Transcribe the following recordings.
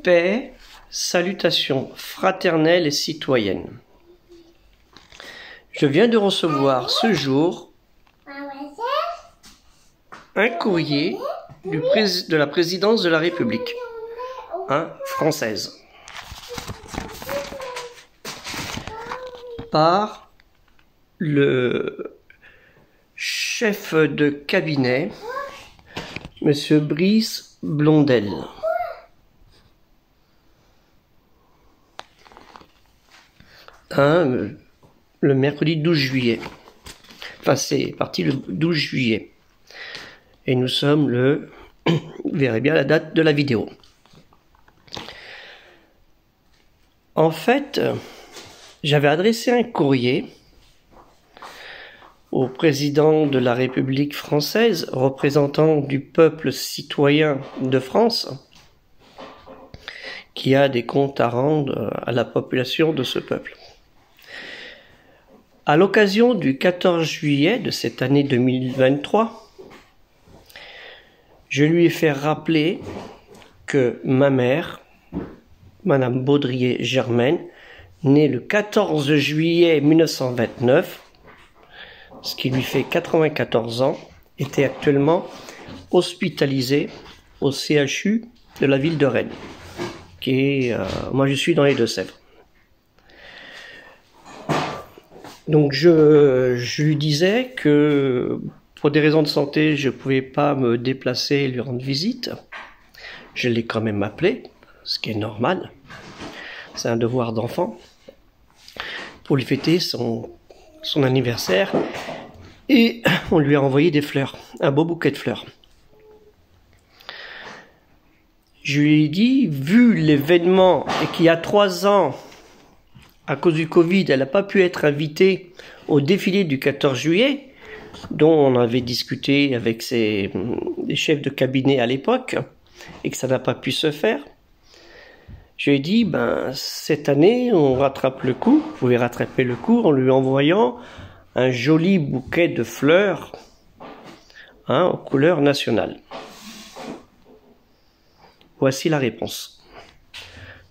Paix, salutations fraternelles et citoyennes. Je viens de recevoir ce jour un courrier de la présidence de la République française par le chef de cabinet, Monsieur Brice Blondel. Le mercredi 12 juillet. Enfin, c'est parti le 12 juillet. Et nous sommes le... Vous verrez bien la date de la vidéo. En fait, j'avais adressé un courrier au président de la République française, représentant du peuple citoyen de France, qui a des comptes à rendre à la population de ce peuple. À l'occasion du 14 juillet de cette année 2023, je lui ai fait rappeler que ma mère, Madame Baudrier-Germaine, née le 14 juillet 1929, ce qui lui fait 94 ans, était actuellement hospitalisée au CHU de la ville de Rennes, qui est, moi je suis dans les Deux-Sèvres. Donc je lui disais que pour des raisons de santé, je ne pouvais pas me déplacer et lui rendre visite. Je l'ai quand même appelé, ce qui est normal. C'est un devoir d'enfant, pour lui fêter son anniversaire. Et on lui a envoyé des fleurs, un beau bouquet de fleurs. Je lui ai dit, vu l'événement et qu'il y a 3 ans, à cause du Covid, elle n'a pas pu être invitée au défilé du 14 juillet, dont on avait discuté avec les chefs de cabinet à l'époque, et que ça n'a pas pu se faire. Je lui ai dit, cette année, on rattrape le coup, vous pouvez rattraper le coup en lui envoyant un joli bouquet de fleurs aux couleurs nationales. Voici la réponse.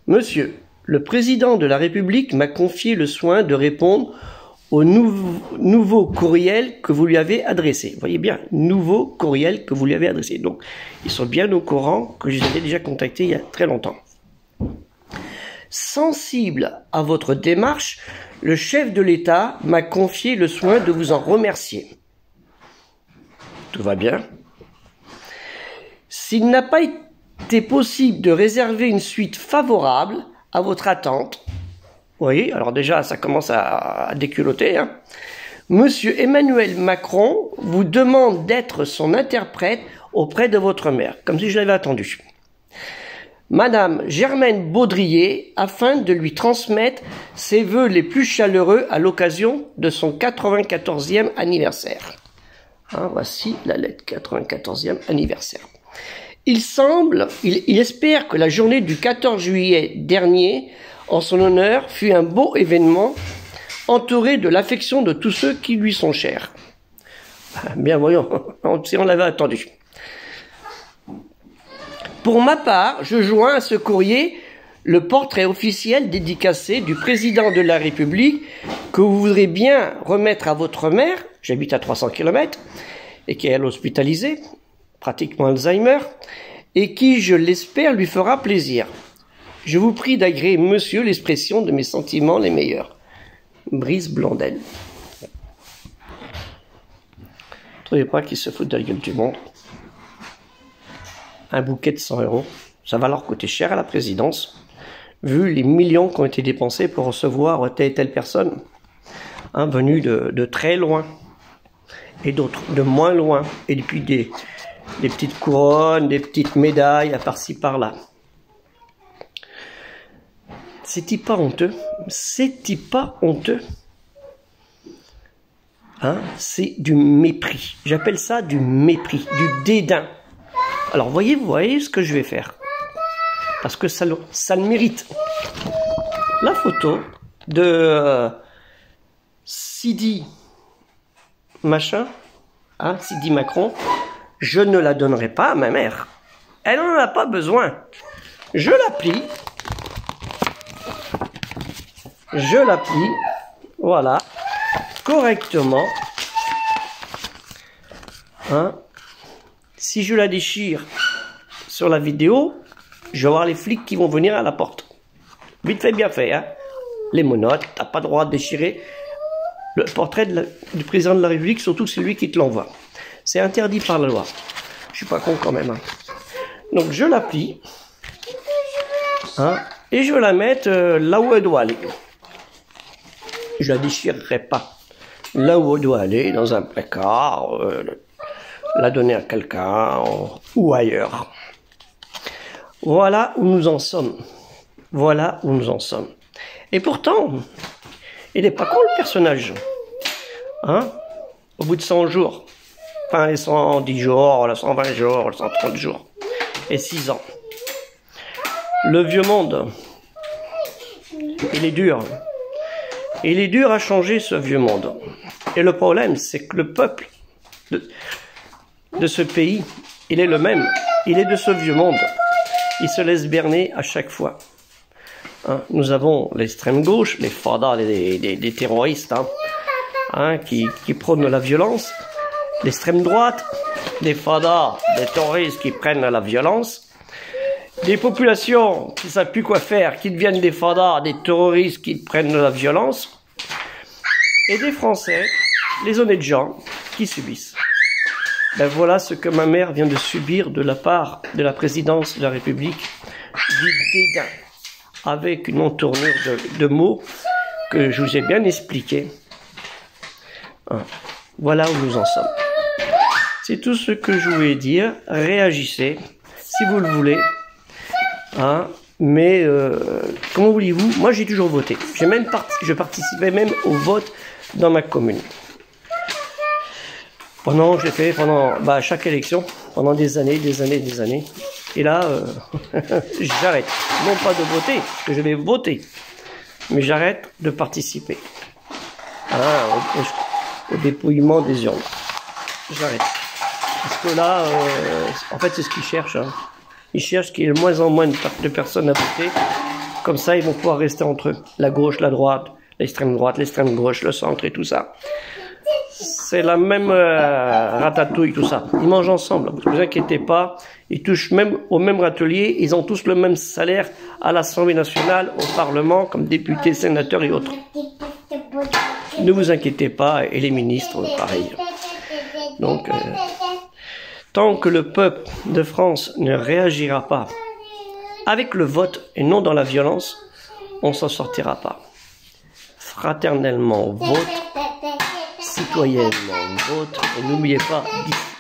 Monsieur, le président de la République m'a confié le soin de répondre au nouveau courriel que vous lui avez adressé. Vous voyez bien, nouveau courriel que vous lui avez adressé. Donc, ils sont bien au courant que je les avais déjà contactés il y a très longtemps. Sensible à votre démarche, le chef de l'État m'a confié le soin de vous en remercier. Tout va bien. S'il n'a pas été possible de réserver une suite favorable à votre attente, vous voyez, alors déjà ça commence à déculotter, Monsieur Emmanuel Macron vous demande d'être son interprète auprès de votre mère, comme si je l'avais attendu. Madame Germaine Baudrier, afin de lui transmettre ses vœux les plus chaleureux à l'occasion de son 94e anniversaire. Voici la lettre, 94e anniversaire. Il espère que la journée du 14 juillet dernier, en son honneur, fut un beau événement, entouré de l'affection de tous ceux qui lui sont chers. Bien voyons, on l'avait attendu. Pour ma part, je joins à ce courrier le portrait officiel dédicacé du président de la République que vous voudrez bien remettre à votre mère, j'habite à 300 km, et qui est hospitalisée, pratiquement Alzheimer, et qui, je l'espère, lui fera plaisir. Je vous prie d'agréer, monsieur, l'expression de mes sentiments les meilleurs. Brice Blondel. Vous ne trouvez pas qu'il se fout de la gueule du monde? Un bouquet de 100 €, ça va leur coûter cher à la présidence, vu les millions qui ont été dépensés pour recevoir telle et telle personne, venue de très loin, et d'autres de moins loin, et puis des petites couronnes, des petites médailles à par-ci par-là. C'est-il pas honteux? C'est-il pas honteux? C'est du mépris. J'appelle ça du mépris, du dédain. Alors, vous voyez ce que je vais faire. Parce que ça le mérite. La photo de Sidi machin, Sidi Macron, je ne la donnerai pas à ma mère. Elle n'en a pas besoin. Je la plie. Je la plie. Voilà. Correctement. Hein? Si je la déchire sur la vidéo, je vais avoir les flics qui vont venir à la porte. Vite fait, bien fait. Hein? Les menottes, t'as pas le droit de déchirer le portrait du président de la République, surtout que c'est lui qui te l'envoie. C'est interdit par la loi. Je suis pas con quand même. Hein. Donc je la plie. Hein, et je vais la mettre là où elle doit aller. Je la déchirerai pas. Là où elle doit aller, dans un placard, la donner à quelqu'un ou ailleurs. Voilà où nous en sommes. Voilà où nous en sommes. Et pourtant, il n'est pas con le personnage. Hein? Au bout de 100 jours, enfin les 110 jours, les 120 jours, les 130 jours, et 6 ans. Le vieux monde, il est dur. Il est dur à changer ce vieux monde. Et le problème, c'est que le peuple de ce pays, il est le même. Il est de ce vieux monde. Il se laisse berner à chaque fois. Hein, nous avons l'extrême gauche, les fadas, des terroristes, qui prônent la violence. L'extrême droite, des fadas, des terroristes qui prennent la violence. Des populations qui ne savent plus quoi faire, qui deviennent des fadas, des terroristes qui prennent la violence. Et des Français, les honnêtes gens, qui subissent. Ben voilà ce que ma mère vient de subir de la part de la présidence de la République, du dédain, avec une entournure de mots que je vous ai bien expliqué. Voilà où nous en sommes. C'est tout ce que je voulais dire. Réagissez, si vous le voulez. Mais comment voulez-vous? Moi j'ai toujours voté. Je participais même au vote dans ma commune. J'ai fait pendant chaque élection, pendant des années. Et là, j'arrête. Non pas de voter, parce que je vais voter, mais j'arrête de participer au dépouillement des urnes. J'arrête. Parce que là, en fait, c'est ce qu'ils cherchent. Hein. Ils cherchent qu'il y ait de moins en moins de personnes à voter. Comme ça, ils vont pouvoir rester entre eux. La gauche, la droite, l'extrême gauche, le centre et tout ça. C'est la même ratatouille, tout ça. Ils mangent ensemble, ne vous inquiétez pas. Ils touchent même au même râtelier. Ils ont tous le même salaire à l'Assemblée nationale, au Parlement, comme députés, sénateurs et autres. Ne vous inquiétez pas, et les ministres, pareil. Donc, tant que le peuple de France ne réagira pas avec le vote et non dans la violence, on s'en sortira pas. Fraternellement, vote. Citoyennement, vote. Et n'oubliez pas,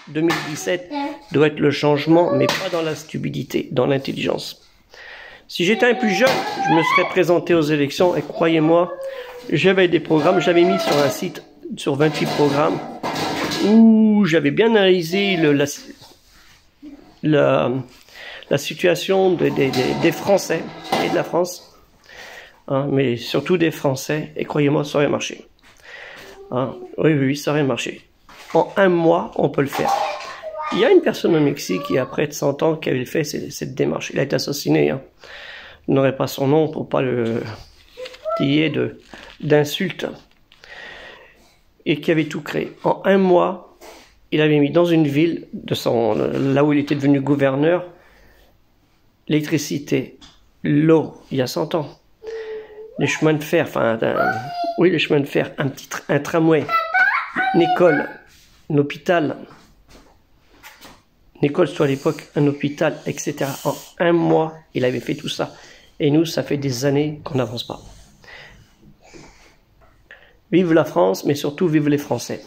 2017 doit être le changement, mais pas dans la stupidité, dans l'intelligence. Si j'étais un plus jeune, je me serais présenté aux élections et croyez-moi, j'avais des programmes, j'avais mis sur un site, sur 28 programmes, où j'avais bien analysé la situation des Français et de la France, mais surtout des Français, et croyez-moi, ça aurait marché. Oui, ça aurait marché. En un mois, on peut le faire. Il y a une personne au Mexique qui a près de 100 ans qui avait fait cette démarche. Il a été assassiné. Je n'aurai pas son nom pour pas le lier d'insultes. Et qui avait tout créé. En un mois, il avait mis dans une ville, là où il était devenu gouverneur, l'électricité, l'eau, il y a 100 ans. Les chemins de fer, les chemins de fer, un tramway, une école, un hôpital, une école, soit à l'époque, un hôpital, etc. En un mois, il avait fait tout ça. Et nous, ça fait des années qu'on n'avance pas. Vive la France, mais surtout vive les Français.